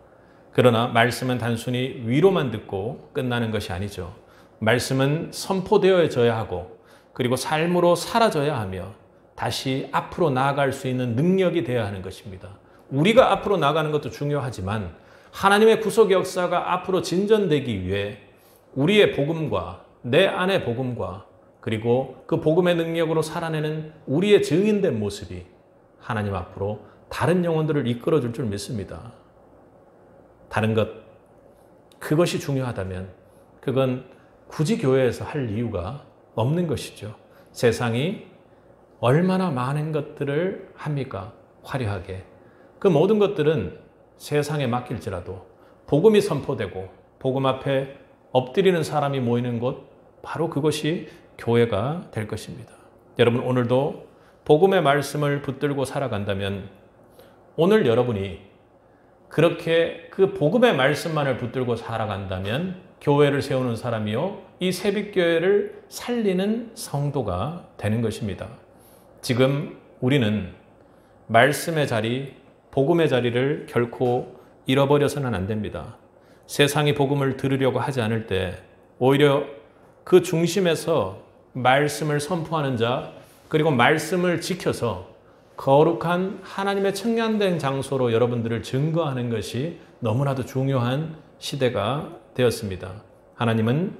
그러나 말씀은 단순히 위로만 듣고 끝나는 것이 아니죠. 말씀은 선포되어져야 하고 그리고 삶으로 사라져야 하며 다시 앞으로 나아갈 수 있는 능력이 되어야 하는 것입니다. 우리가 앞으로 나가는 것도 중요하지만 하나님의 구속 역사가 앞으로 진전되기 위해 우리의 복음과 내 안의 복음과 그리고 그 복음의 능력으로 살아내는 우리의 증인된 모습이 하나님 앞으로 다른 영혼들을 이끌어줄 줄 믿습니다. 다른 것, 그것이 중요하다면 그건 굳이 교회에서 할 이유가 없는 것이죠. 세상이 얼마나 많은 것들을 합니까? 화려하게. 그 모든 것들은 세상에 맡길지라도 복음이 선포되고 복음 앞에 엎드리는 사람이 모이는 곳, 바로 그것이 교회가 될 것입니다. 여러분, 오늘도 복음의 말씀을 붙들고 살아간다면 오늘 여러분이 그렇게 그 복음의 말씀만을 붙들고 살아간다면 교회를 세우는 사람이요, 이 새빛교회를 살리는 성도가 되는 것입니다. 지금 우리는 말씀의 자리, 복음의 자리를 결코 잃어버려서는 안 됩니다. 세상이 복음을 들으려고 하지 않을 때 오히려 그 중심에서 말씀을 선포하는 자, 그리고 말씀을 지켜서 거룩한 하나님의 청량된 장소로 여러분들을 증거하는 것이 너무나도 중요한 시대가 되었습니다. 하나님은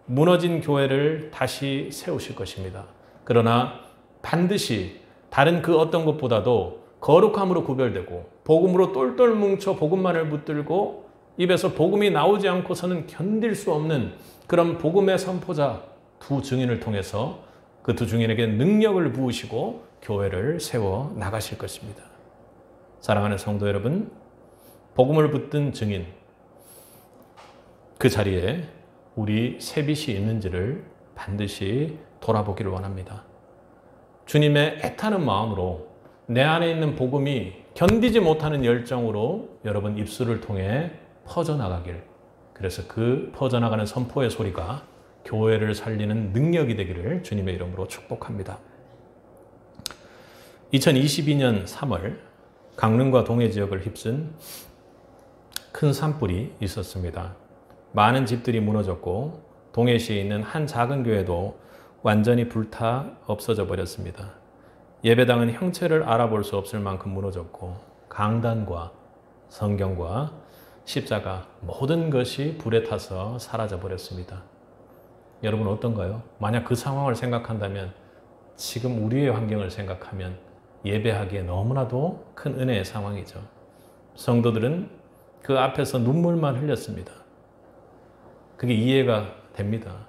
무너진 교회를 다시 세우실 것입니다. 그러나 반드시 다른 그 어떤 것보다도 거룩함으로 구별되고 복음으로 똘똘 뭉쳐 복음만을 붙들고 입에서 복음이 나오지 않고서는 견딜 수 없는 그런 복음의 선포자 두 증인을 통해서 그 두 증인에게 능력을 부으시고 교회를 세워 나가실 것입니다. 사랑하는 성도 여러분, 복음을 붙든 증인, 그 자리에 우리 새빛이 있는지를 반드시 돌아보기를 원합니다. 주님의 애타는 마음으로 내 안에 있는 복음이 견디지 못하는 열정으로 여러분 입술을 통해 퍼져나가길, 그래서 그 퍼져나가는 선포의 소리가 교회를 살리는 능력이 되기를 주님의 이름으로 축복합니다. 2022년 3월 강릉과 동해 지역을 휩쓴 큰 산불이 있었습니다. 많은 집들이 무너졌고 동해시에 있는 한 작은 교회도 완전히 불타 없어져 버렸습니다. 예배당은 형체를 알아볼 수 없을 만큼 무너졌고 강단과 성경과 십자가 모든 것이 불에 타서 사라져 버렸습니다. 여러분 어떤가요? 만약 그 상황을 생각한다면, 지금 우리의 환경을 생각하면 예배하기에 너무나도 큰 은혜의 상황이죠. 성도들은 그 앞에서 눈물만 흘렸습니다. 그게 이해가 됩니다.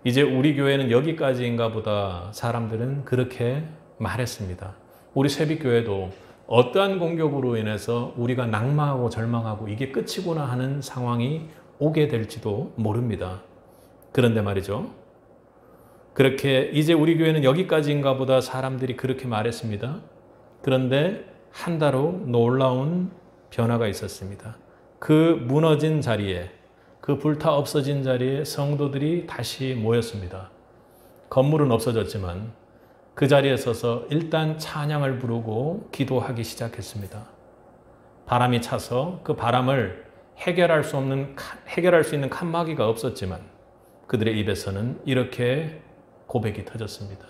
이제 우리 교회는 여기까지인가 보다 사람들은 그렇게 말했습니다. 우리 새빛교회도 어떠한 공격으로 인해서 우리가 낙마하고 절망하고 이게 끝이구나 하는 상황이 오게 될지도 모릅니다. 그런데 말이죠, 그렇게 이제 우리 교회는 여기까지인가 보다 사람들이 그렇게 말했습니다. 그런데 한 달 후 놀라운 변화가 있었습니다. 그 무너진 자리에, 그 불타 없어진 자리에 성도들이 다시 모였습니다. 건물은 없어졌지만 그 자리에 서서 일단 찬양을 부르고 기도하기 시작했습니다. 바람이 차서 그 바람을 해결할 수 있는 칸막이가 없었지만 그들의 입에서는 이렇게 고백이 터졌습니다.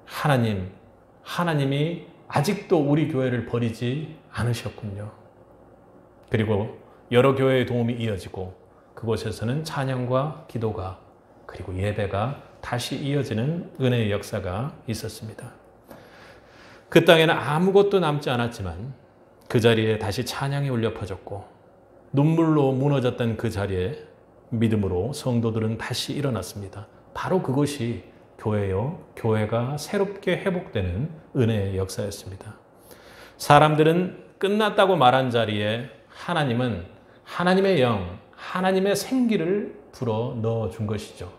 하나님이 아직도 우리 교회를 버리지 않으셨군요. 그리고 여러 교회의 도움이 이어지고 그곳에서는 찬양과 기도가, 그리고 예배가 다시 이어지는 은혜의 역사가 있었습니다. 그 땅에는 아무것도 남지 않았지만 그 자리에 다시 찬양이 울려 퍼졌고, 눈물로 무너졌던 그 자리에 믿음으로 성도들은 다시 일어났습니다. 바로 그것이 교회요, 교회가 새롭게 회복되는 은혜의 역사였습니다. 사람들은 끝났다고 말한 자리에 하나님은 하나님의 영, 하나님의 생기를 불어 넣어 준 것이죠.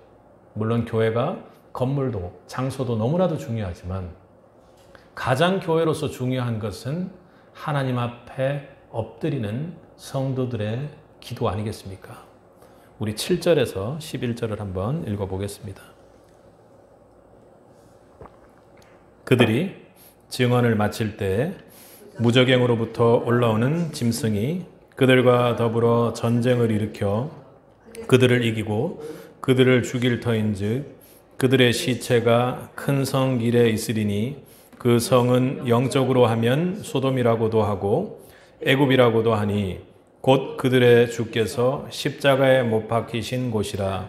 물론 교회가 건물도 장소도 너무나도 중요하지만 가장 교회로서 중요한 것은 하나님 앞에 엎드리는 성도들의 기도 아니겠습니까? 우리 7절에서 11절을 한번 읽어보겠습니다. 그들이 증언을 마칠 때 무저갱으로부터 올라오는 짐승이 그들과 더불어 전쟁을 일으켜 그들을 이기고 그들을 죽일 터인즉 그들의 시체가 큰 성 길에 있으리니 그 성은 영적으로 하면 소돔이라고도 하고 애굽이라고도 하니 곧 그들의 주께서 십자가에 못 박히신 곳이라.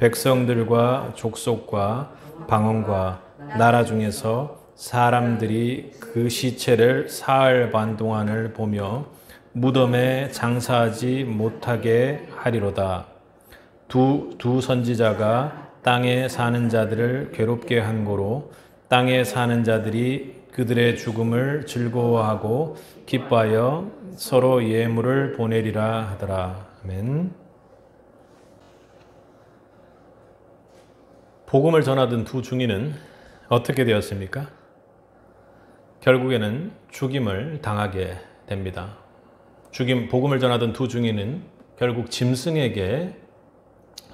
백성들과 족속과 방언과 나라 중에서 사람들이 그 시체를 사흘 반 동안을 보며 무덤에 장사하지 못하게 하리로다. 두 선지자가 땅에 사는 자들을 괴롭게 한 고로 땅에 사는 자들이 그들의 죽음을 즐거워하고 기뻐하여 서로 예물을 보내리라 하더라. 아멘. 복음을 전하던 두 중인은 어떻게 되었습니까? 결국에는 죽임을 당하게 됩니다. 복음을 전하던 두 중인은 결국 짐승에게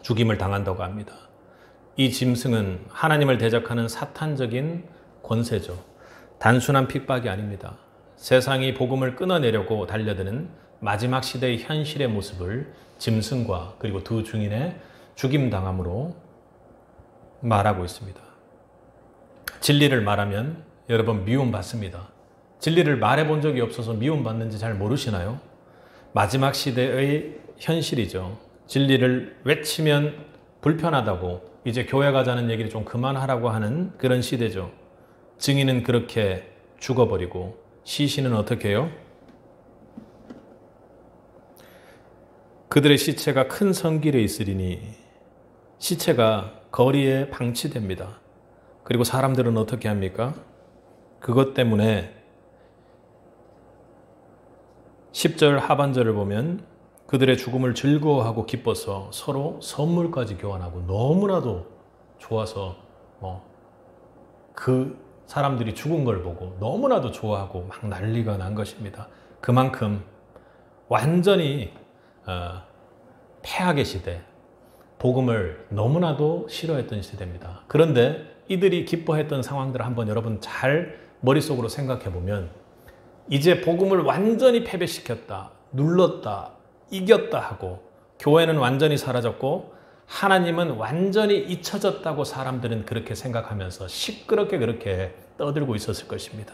죽임을 당한다고 합니다. 이 짐승은 하나님을 대적하는 사탄적인 권세죠. 단순한 핍박이 아닙니다. 세상이 복음을 끊어내려고 달려드는 마지막 시대의 현실의 모습을 짐승과 그리고 두 중인의 죽임당함으로 말하고 있습니다. 진리를 말하면 여러분 미움받습니다. 진리를 말해본 적이 없어서 미움받는지 잘 모르시나요? 마지막 시대의 현실이죠. 진리를 외치면 불편하다고 이제 교회 가자는 얘기를 좀 그만하라고 하는 그런 시대죠. 증인은 그렇게 죽어버리고 시신은 어떻게 해요? 그들의 시체가 큰 성길에 있으리니 시체가 거리에 방치됩니다. 그리고 사람들은 어떻게 합니까? 그것 때문에 10절 하반절을 보면 그들의 죽음을 즐거워하고 기뻐서 서로 선물까지 교환하고 너무나도 좋아서 그 사람들이 죽은 걸 보고 너무나도 좋아하고 막 난리가 난 것입니다. 그만큼 완전히 패악의 시대, 복음을 너무나도 싫어했던 시대입니다. 그런데 이들이 기뻐했던 상황들을 한번 여러분 잘 머릿속으로 생각해 보면 이제 복음을 완전히 패배시켰다, 눌렀다, 이겼다 하고 교회는 완전히 사라졌고 하나님은 완전히 잊혀졌다고 사람들은 그렇게 생각하면서 시끄럽게 그렇게 떠들고 있었을 것입니다.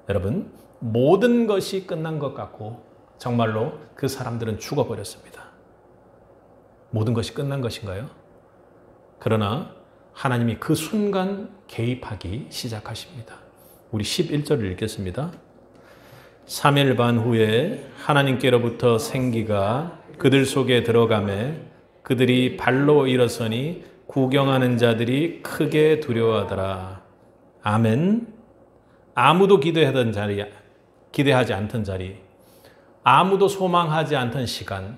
여러분, 모든 것이 끝난 것 같고 정말로 그 사람들은 죽어버렸습니다. 모든 것이 끝난 것인가요? 그러나 하나님이 그 순간 개입하기 시작하십니다. 우리 11절을 읽겠습니다. 3일 반 후에 하나님께로부터 생기가 그들 속에 들어가매 그들이 발로 일어서니 구경하는 자들이 크게 두려워하더라. 아멘. 아무도 기대하지 않던 자리, 아무도 소망하지 않던 시간,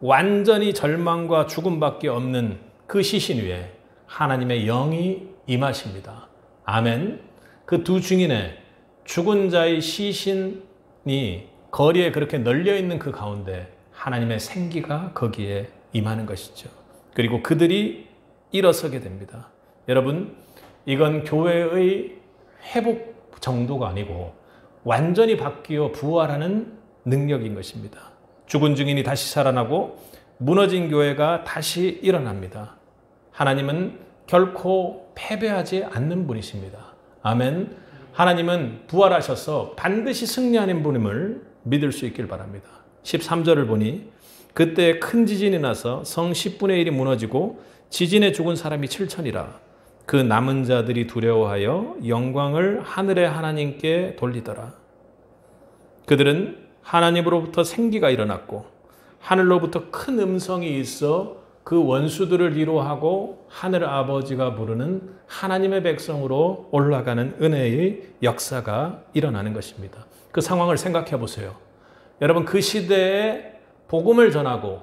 완전히 절망과 죽음밖에 없는 그 시신 위에 하나님의 영이 임하십니다. 아멘. 그 두 증인의 죽은 자의 시신이 거리에 그렇게 널려 있는 그 가운데 하나님의 생기가 거기에 임하는 것이죠. 그리고 그들이 일어서게 됩니다. 여러분, 이건 교회의 회복 정도가 아니고 완전히 바뀌어 부활하는 능력인 것입니다. 죽은 증인이 다시 살아나고 무너진 교회가 다시 일어납니다. 하나님은 결코 패배하지 않는 분이십니다. 아멘. 하나님은 부활하셔서 반드시 승리하는 분임을 믿을 수 있길 바랍니다. 13절을 보니 그때 큰 지진이 나서 성 10분의 1이 무너지고 지진에 죽은 사람이 7천이라. 그 남은 자들이 두려워하여 영광을 하늘의 하나님께 돌리더라. 그들은 하나님으로부터 생기가 일어났고 하늘로부터 큰 음성이 있어 그 원수들을 위로하고 하늘 아버지가 부르는 하나님의 백성으로 올라가는 은혜의 역사가 일어나는 것입니다. 그 상황을 생각해 보세요. 여러분, 그 시대에 복음을 전하고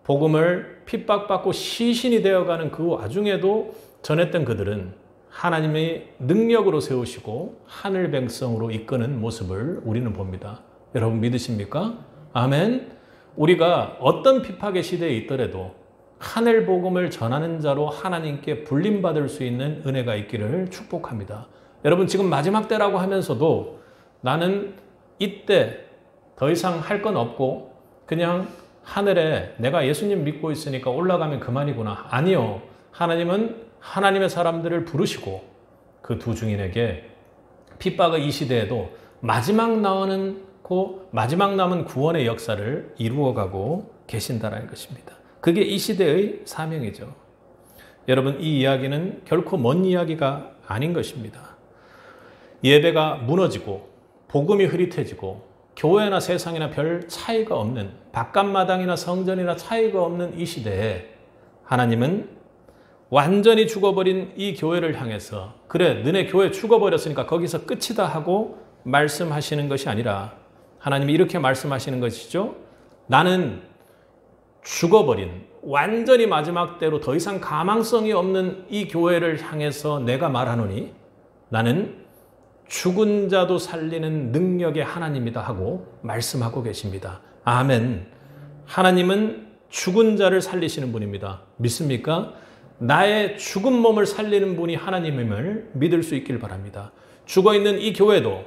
복음을 핍박받고 시신이 되어가는 그 와중에도 전했던 그들은 하나님의 능력으로 세우시고 하늘 백성으로 이끄는 모습을 우리는 봅니다. 여러분 믿으십니까? 아멘. 우리가 어떤 핍박의 시대에 있더라도 하늘 복음을 전하는 자로 하나님께 불림받을 수 있는 은혜가 있기를 축복합니다. 여러분, 지금 마지막 때라고 하면서도 나는 이때 더 이상 할 건 없고 그냥 하늘에 내가 예수님 믿고 있으니까 올라가면 그만이구나. 아니요. 하나님은 하나님의 사람들을 부르시고 그 두 증인에게 핍박의 이 시대에도 마지막 남은 구원의 역사를 이루어가고 계신다는 것입니다. 그게 이 시대의 사명이죠. 여러분, 이 이야기는 결코 먼 이야기가 아닌 것입니다. 예배가 무너지고 복음이 흐릿해지고 교회나 세상이나 별 차이가 없는, 바깥마당이나 성전이나 차이가 없는 이 시대에 하나님은 완전히 죽어버린 이 교회를 향해서 그래, 너네 교회 죽어버렸으니까 거기서 끝이다 하고 말씀하시는 것이 아니라 하나님이 이렇게 말씀하시는 것이죠. 나는 죽어버린, 완전히 마지막 때로 더 이상 가망성이 없는 이 교회를 향해서 내가 말하노니 나는 죽은 자도 살리는 능력의 하나님이다 하고 말씀하고 계십니다. 아멘. 하나님은 죽은 자를 살리시는 분입니다. 믿습니까? 나의 죽은 몸을 살리는 분이 하나님임을 믿을 수 있길 바랍니다. 죽어있는 이 교회도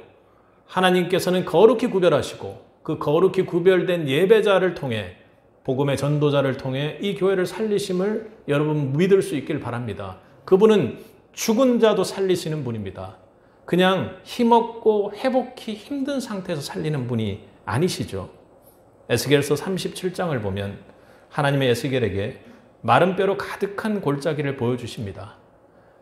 하나님께서는 거룩히 구별하시고 그 거룩히 구별된 예배자를 통해, 복음의 전도자를 통해 이 교회를 살리심을 여러분 믿을 수 있길 바랍니다. 그분은 죽은 자도 살리시는 분입니다. 그냥 힘없고 회복이 힘든 상태에서 살리는 분이 아니시죠. 에스겔서 37장을 보면 하나님의 에스겔에게 마른 뼈로 가득한 골짜기를 보여주십니다.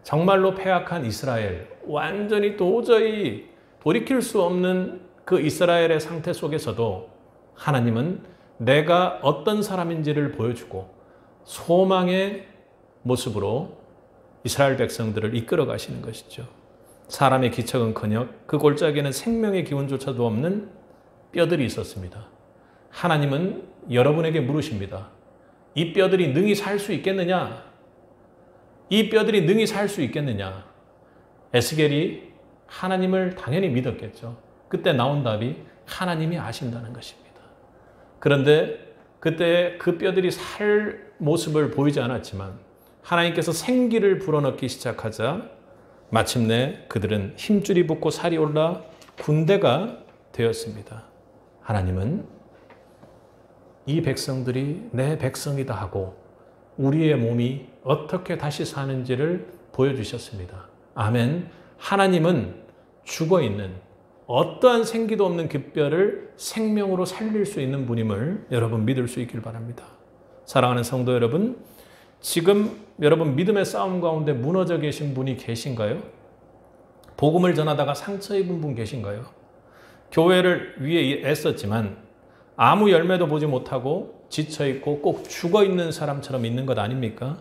정말로 패악한 이스라엘, 완전히 도저히 돌이킬 수 없는 그 이스라엘의 상태 속에서도 하나님은 내가 어떤 사람인지를 보여주고 소망의 모습으로 이스라엘 백성들을 이끌어 가시는 것이죠. 사람의 기척은커녕 그 골짜기에는 생명의 기운조차도 없는 뼈들이 있었습니다. 하나님은 여러분에게 물으십니다. 이 뼈들이 능히 살 수 있겠느냐? 이 뼈들이 능히 살 수 있겠느냐? 에스겔이 하나님을 당연히 믿었겠죠. 그때 나온 답이 하나님이 아신다는 것입니다. 그런데 그때 그 뼈들이 살 모습을 보이지 않았지만 하나님께서 생기를 불어넣기 시작하자 마침내 그들은 힘줄이 붙고 살이 올라 군대가 되었습니다. 하나님은 이 백성들이 내 백성이다 하고 우리의 몸이 어떻게 다시 사는지를 보여주셨습니다. 아멘. 하나님은 죽어있는 어떠한 생기도 없는 그 뼈를 생명으로 살릴 수 있는 분임을 여러분 믿을 수 있길 바랍니다. 사랑하는 성도 여러분, 지금 여러분 믿음의 싸움 가운데 무너져 계신 분이 계신가요? 복음을 전하다가 상처 입은 분 계신가요? 교회를 위해 애썼지만 아무 열매도 보지 못하고 지쳐있고 꼭 죽어있는 사람처럼 있는 것 아닙니까?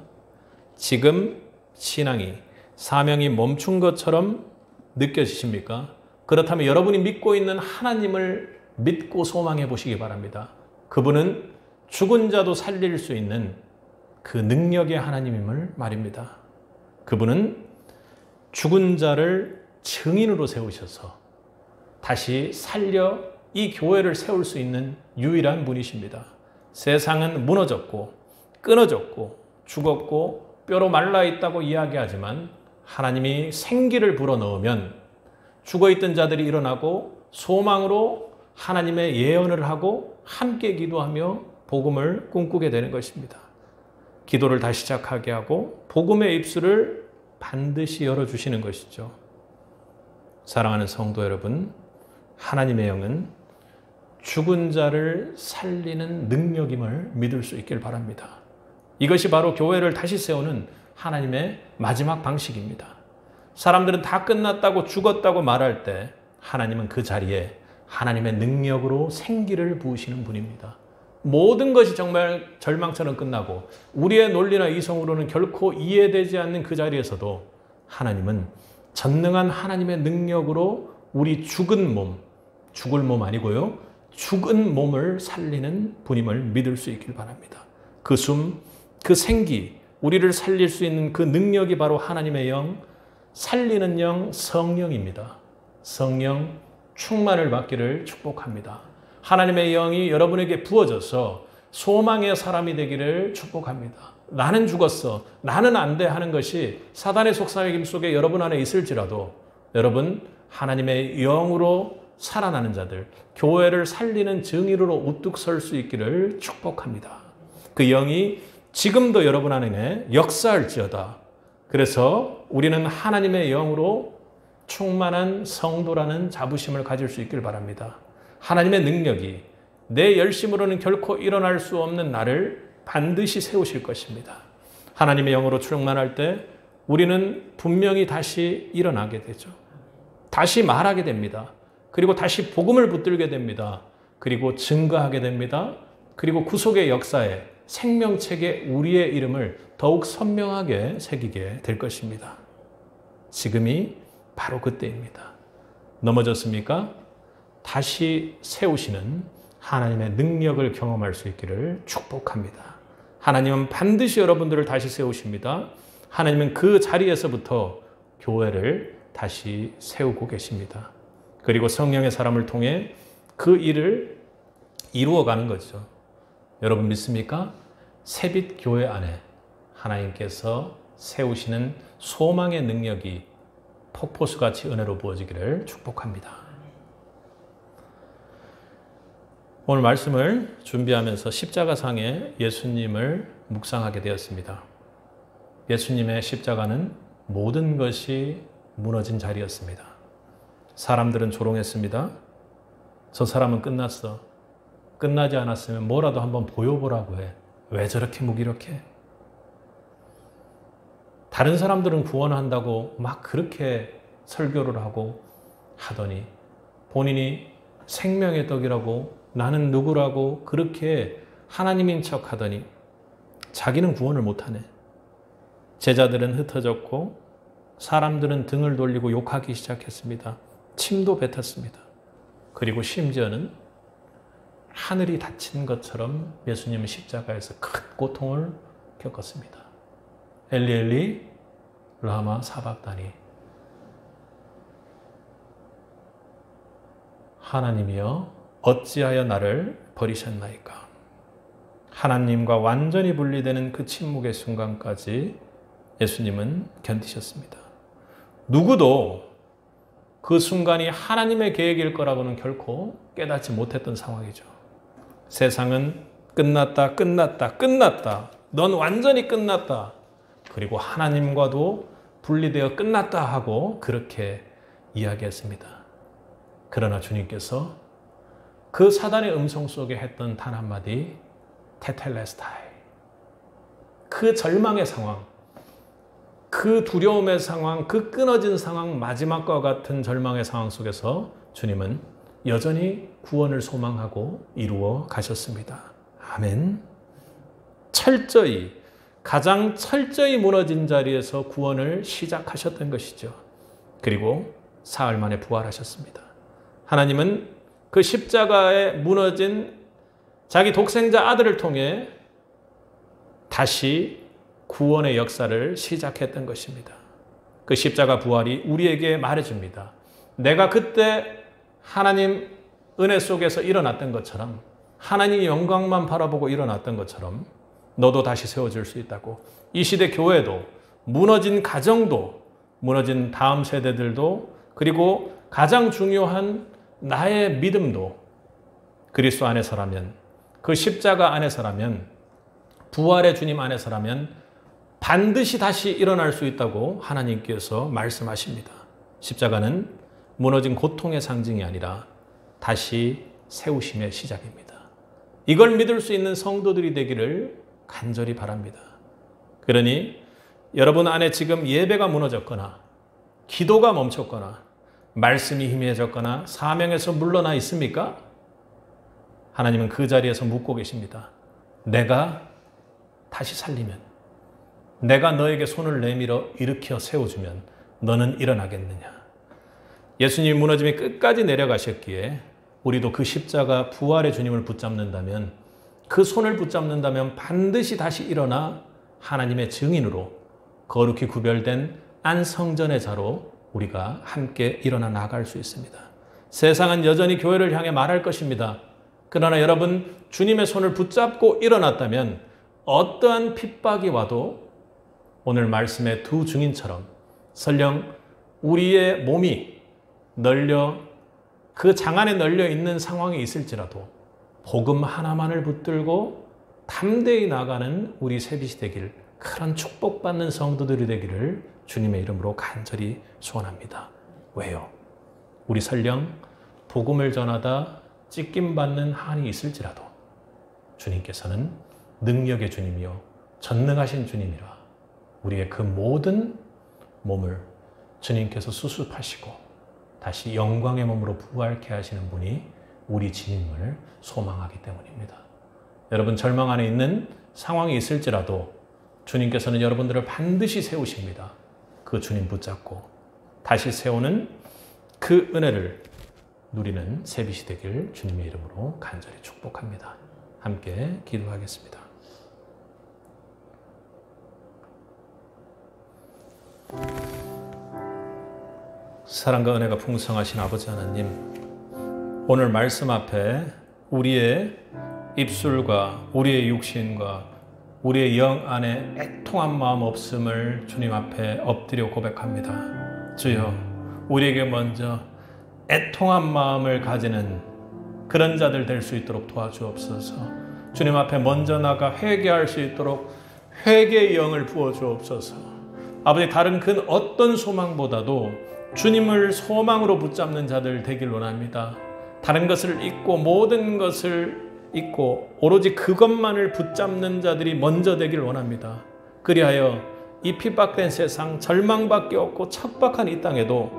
지금 신앙이, 사명이 멈춘 것처럼 느껴지십니까? 그렇다면 여러분이 믿고 있는 하나님을 믿고 소망해 보시기 바랍니다. 그분은 죽은 자도 살릴 수 있는 그 능력의 하나님임을 말입니다. 그분은 죽은 자를 증인으로 세우셔서 다시 살려 이 교회를 세울 수 있는 유일한 분이십니다. 세상은 무너졌고 끊어졌고 죽었고 뼈로 말라 있다고 이야기하지만 하나님이 생기를 불어넣으면 죽어있던 자들이 일어나고 소망으로 하나님의 예언을 하고 함께 기도하며 복음을 꿈꾸게 되는 것입니다. 기도를 다시 시작하게 하고 복음의 입술을 반드시 열어주시는 것이죠. 사랑하는 성도 여러분, 하나님의 영은 죽은 자를 살리는 능력임을 믿을 수 있길 바랍니다. 이것이 바로 교회를 다시 세우는 하나님의 마지막 방식입니다. 사람들은 다 끝났다고 죽었다고 말할 때 하나님은 그 자리에 하나님의 능력으로 생기를 부으시는 분입니다. 모든 것이 정말 절망처럼 끝나고 우리의 논리나 이성으로는 결코 이해되지 않는 그 자리에서도 하나님은 전능한 하나님의 능력으로 우리 죽은 몸, 죽을 몸 아니고요, 죽은 몸을 살리는 분임을 믿을 수 있길 바랍니다. 그 숨, 그 생기, 우리를 살릴 수 있는 그 능력이 바로 하나님의 영, 살리는 영, 성령입니다. 성령 충만을 받기를 축복합니다. 하나님의 영이 여러분에게 부어져서 소망의 사람이 되기를 축복합니다. 나는 죽었어, 나는 안 돼 하는 것이 사단의 속삭임 속에 여러분 안에 있을지라도 여러분 하나님의 영으로 살아나는 자들, 교회를 살리는 증인으로 우뚝 설 수 있기를 축복합니다. 그 영이 지금도 여러분 안에 역사할지어다. 그래서 우리는 하나님의 영으로 충만한 성도라는 자부심을 가질 수 있길 바랍니다. 하나님의 능력이 내 열심으로는 결코 일어날 수 없는 나를 반드시 세우실 것입니다. 하나님의 영으로 충만할 때 우리는 분명히 다시 일어나게 되죠. 다시 말하게 됩니다. 그리고 다시 복음을 붙들게 됩니다. 그리고 증거하게 됩니다. 그리고 구속의 역사에 생명책에 우리의 이름을 더욱 선명하게 새기게 될 것입니다. 지금이 바로 그때입니다. 넘어졌습니까? 다시 세우시는 하나님의 능력을 경험할 수 있기를 축복합니다. 하나님은 반드시 여러분들을 다시 세우십니다. 하나님은 그 자리에서부터 교회를 다시 세우고 계십니다. 그리고 성령의 사람을 통해 그 일을 이루어가는 거죠. 여러분 믿습니까? 새빛 교회 안에 하나님께서 세우시는 소망의 능력이 폭포수같이 은혜로 부어지기를 축복합니다. 오늘 말씀을 준비하면서 십자가상에 예수님을 묵상하게 되었습니다. 예수님의 십자가는 모든 것이 무너진 자리였습니다. 사람들은 조롱했습니다. 저 사람은 끝났어. 끝나지 않았으면 뭐라도 한번 보여보라고 해. 왜 저렇게 무기력해? 다른 사람들은 구원한다고 막 그렇게 설교를 하고 하더니 본인이 생명의 떡이라고 나는 누구라고 그렇게 하나님인 척 하더니 자기는 구원을 못하네. 제자들은 흩어졌고 사람들은 등을 돌리고 욕하기 시작했습니다. 침도 뱉었습니다. 그리고 심지어는 하늘이 닫힌 것처럼 예수님은 십자가에서 큰 고통을 겪었습니다. 엘리 엘리 라마 사박다니. 하나님이여 어찌하여 나를 버리셨나이까. 하나님과 완전히 분리되는 그 침묵의 순간까지 예수님은 견디셨습니다. 누구도 그 순간이 하나님의 계획일 거라고는 결코 깨닫지 못했던 상황이죠. 세상은 끝났다, 끝났다, 끝났다. 넌 완전히 끝났다. 그리고 하나님과도 분리되어 끝났다 하고 그렇게 이야기했습니다. 그러나 주님께서 그 사단의 음성 속에 했던 단 한마디, 테텔레스타이. 그 절망의 상황, 그 두려움의 상황, 그 끊어진 상황, 마지막과 같은 절망의 상황 속에서 주님은 여전히 구원을 소망하고 이루어 가셨습니다. 아멘. 가장 철저히 무너진 자리에서 구원을 시작하셨던 것이죠. 그리고 사흘 만에 부활하셨습니다. 하나님은 그 십자가에 무너진 자기 독생자 아들을 통해 다시 구원의 역사를 시작했던 것입니다. 그 십자가 부활이 우리에게 말해줍니다. 내가 그때 하나님 은혜 속에서 일어났던 것처럼, 하나님의 영광만 바라보고 일어났던 것처럼 너도 다시 세워질 수 있다고. 이 시대 교회도, 무너진 가정도, 무너진 다음 세대들도, 그리고 가장 중요한 나의 믿음도 그리스도 안에서라면, 그 십자가 안에서라면, 부활의 주님 안에서라면 반드시 다시 일어날 수 있다고 하나님께서 말씀하십니다. 십자가는 무너진 고통의 상징이 아니라 다시 세우심의 시작입니다. 이걸 믿을 수 있는 성도들이 되기를 간절히 바랍니다. 그러니 여러분 안에 지금 예배가 무너졌거나 기도가 멈췄거나 말씀이 희미해졌거나 사명에서 물러나 있습니까? 하나님은 그 자리에서 묻고 계십니다. 내가 다시 살리면, 내가 너에게 손을 내밀어 일으켜 세워주면 너는 일어나겠느냐. 예수님이 무너짐이 끝까지 내려가셨기에 우리도 그 십자가 부활의 주님을 붙잡는다면, 그 손을 붙잡는다면 반드시 다시 일어나 하나님의 증인으로 거룩히 구별된 안성전의 자로 우리가 함께 일어나 나갈 수 있습니다. 세상은 여전히 교회를 향해 말할 것입니다. 그러나 여러분, 주님의 손을 붙잡고 일어났다면 어떠한 핍박이 와도 오늘 말씀의 두 증인처럼 설령 우리의 몸이 그 장 안에 널려 있는 상황이 있을지라도 복음 하나만을 붙들고 담대히 나가는 우리 새빛이 되길, 그런 축복받는 성도들이 되기를 주님의 이름으로 간절히 소원합니다. 왜요? 우리 설령 복음을 전하다 찢김받는 한이 있을지라도 주님께서는 능력의 주님이요 전능하신 주님이라 우리의 그 모든 몸을 주님께서 수습하시고 다시 영광의 몸으로 부활케 하시는 분이 우리 주님을 소망하기 때문입니다. 여러분 절망 안에 있는 상황이 있을지라도 주님께서는 여러분들을 반드시 세우십니다. 그 주님 붙잡고 다시 세우는 그 은혜를 누리는 새빛이 되길 주님의 이름으로 간절히 축복합니다. 함께 기도하겠습니다. 사랑과 은혜가 풍성하신 아버지 하나님, 오늘 말씀 앞에 우리의 입술과 우리의 육신과 우리의 영 안에 애통한 마음 없음을 주님 앞에 엎드려 고백합니다. 주여, 우리에게 먼저 애통한 마음을 가지는 그런 자들 될 수 있도록 도와주옵소서. 주님 앞에 먼저 나가 회개할 수 있도록 회개의 영을 부어주옵소서. 아버지, 다른 그 어떤 소망보다도 주님을 소망으로 붙잡는 자들 되길 원합니다. 다른 것을 잊고 모든 것을 잊고 오로지 그것만을 붙잡는 자들이 먼저 되길 원합니다. 그리하여 이 핍박된 세상, 절망밖에 없고 척박한 이 땅에도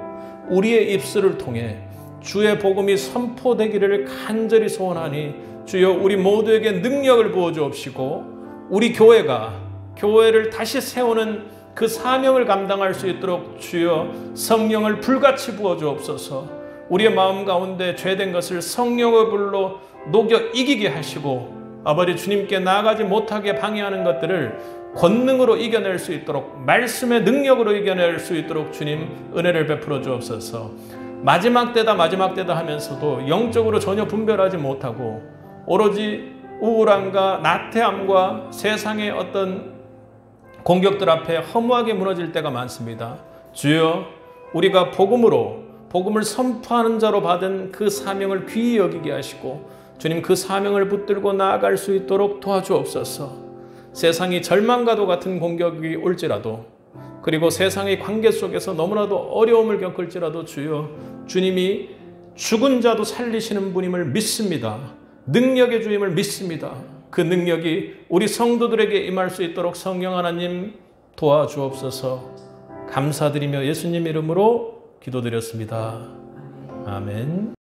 우리의 입술을 통해 주의 복음이 선포되기를 간절히 소원하니 주여, 우리 모두에게 능력을 부어주옵시고 우리 교회를 다시 세우는 그 사명을 감당할 수 있도록 주여 성령을 불같이 부어주옵소서. 우리의 마음 가운데 죄된 것을 성령의 불로 녹여 이기게 하시고 아버지, 주님께 나아가지 못하게 방해하는 것들을 권능으로 이겨낼 수 있도록, 말씀의 능력으로 이겨낼 수 있도록 주님 은혜를 베풀어 주옵소서. 마지막 때다 하면서도 영적으로 전혀 분별하지 못하고 오로지 우울함과 나태함과 세상의 어떤 공격들 앞에 허무하게 무너질 때가 많습니다. 주여, 우리가 복음을 선포하는 자로 받은 그 사명을 귀히 여기게 하시고 주님, 그 사명을 붙들고 나아갈 수 있도록 도와주옵소서. 세상이 절망과도 같은 공격이 올지라도, 그리고 세상의 관계 속에서 너무나도 어려움을 겪을지라도 주여, 주님이 죽은 자도 살리시는 분임을 믿습니다. 능력의 주임을 믿습니다. 그 능력이 우리 성도들에게 임할 수 있도록 성령 하나님 도와주옵소서. 감사드리며 예수님 이름으로 기도드렸습니다. 아멘.